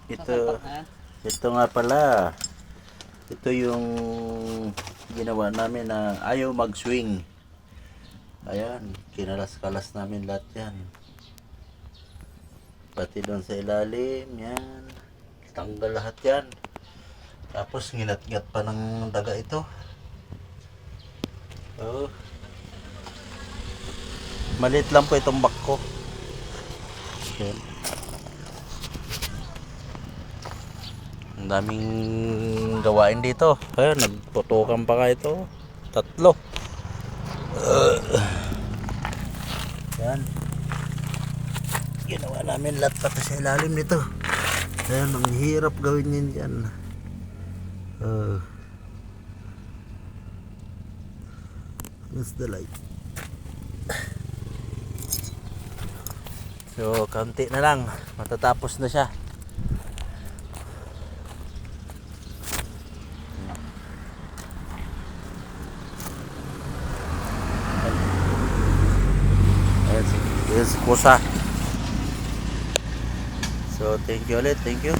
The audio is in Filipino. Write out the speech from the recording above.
Ito, ito nga pala. Ito yung ginawa namin na ayaw mag-swing. Ayan, kinalas-kalas namin lahat yan. Pati doon sa ilalim, yan. Tanggal lahat yan. Tapos nginat-ngat pa ng daga ito. Oh. Maliit lang po itong bak ko. Yan. Ang daming gawain dito. Ayun, nagputukan pa nga ito. 3. Yan. Ginawa namin lahat pati sa ilalim nito. Ayan, ang hirap gawin yun dyan. Where's the light? So, kaunti na lang. Matatapos na siya. Ayan si Kusa. So, thank you ulit. Thank you.